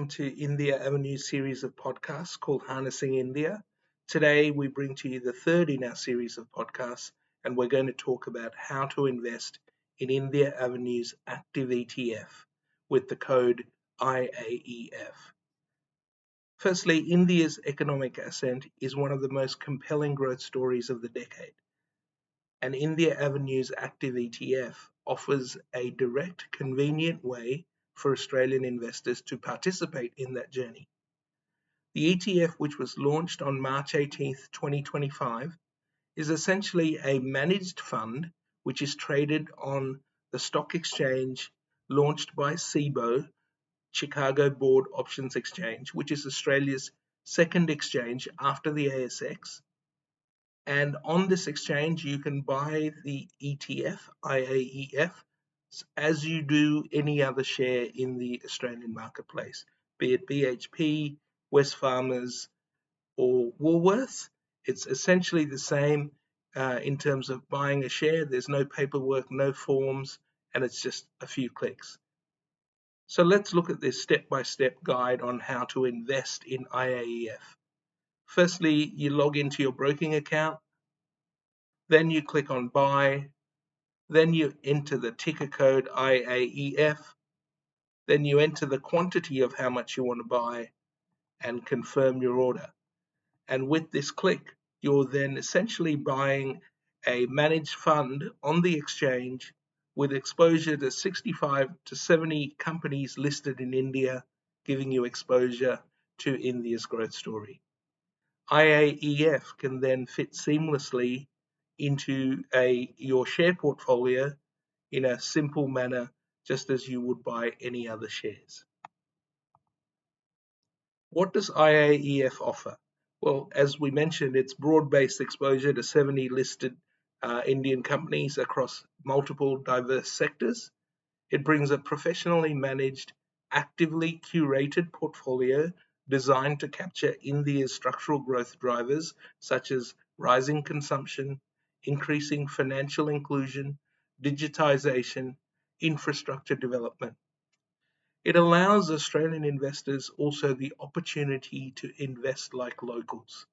welcome to India Avenue series of podcasts called Harnessing India. Today we bring to you the third in our series of podcasts, and we're going to talk about how to invest in India Avenue's active ETF with the code IAEF. Firstly, India's economic ascent is one of the most compelling growth stories of the decade, and India Avenue's active ETF offers a direct, convenient way for Australian investors to participate in that journey. The ETF, which was launched on March 18th, 2025, is essentially a managed fund which is traded on the stock exchange launched by CBOE, Chicago Board Options Exchange, which is Australia's second exchange after the ASX. And on this exchange, you can buy the ETF, IAEF, as you do any other share in the Australian marketplace, be it BHP, Wesfarmers, or Woolworths. It's essentially the same in terms of buying a share. There's no paperwork, no forms, and it's just a few clicks. So let's look at this step-by-step guide on how to invest in IAEF. Firstly, you log into your broking account, then you click on buy, then you enter the ticker code IAEF, then you enter the quantity of how much you want to buy and confirm your order. And with this click, you're then essentially buying a managed fund on the exchange with exposure to 65 to 70 companies listed in India, giving you exposure to India's growth story. IAEF can then fit seamlessly into your share portfolio in a simple manner, just as you would buy any other shares. What does IAEF offer? Well, as we mentioned, it's broad-based exposure to 70 listed Indian companies across multiple diverse sectors. It brings a professionally managed, actively curated portfolio designed to capture India's structural growth drivers such as rising consumption, increasing financial inclusion, digitization, infrastructure development. It allows Australian investors also the opportunity to invest like locals,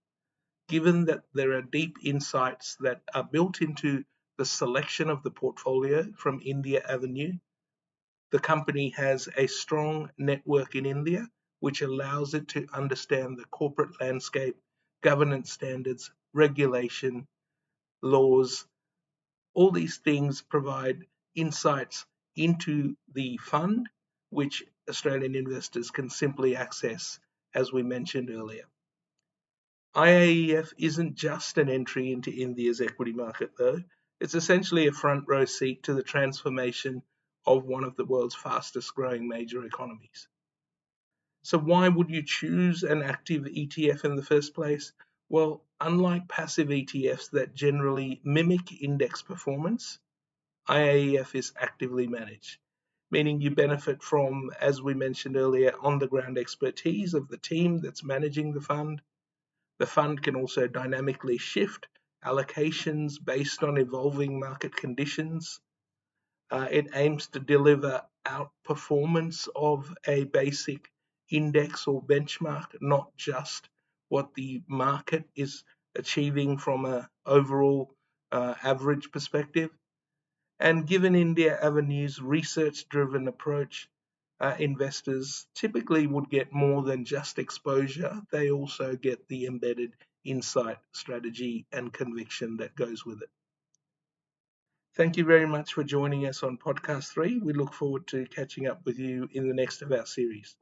given that there are deep insights that are built into the selection of the portfolio from India Avenue. The company has a strong network in India, which allows it to understand the corporate landscape, governance standards, regulation, laws. All these things provide insights into the fund, which Australian investors can simply access, as we mentioned earlier. IAEF isn't just an entry into India's equity market, though. It's essentially a front row seat to the transformation of one of the world's fastest growing major economies. So why would you choose an active ETF in the first place? Well, unlike passive ETFs that generally mimic index performance, IAEF is actively managed, meaning you benefit from, as we mentioned earlier, on-the-ground expertise of the team that's managing the fund. The fund can also dynamically shift allocations based on evolving market conditions. It aims to deliver outperformance of a basic index or benchmark, not just what the market is achieving from an overall average perspective. And given India Avenue's research-driven approach, investors typically would get more than just exposure. They also get the embedded insight, strategy, and conviction that goes with it. Thank you very much for joining us on Podcast 3. We look forward to catching up with you in the next of our series.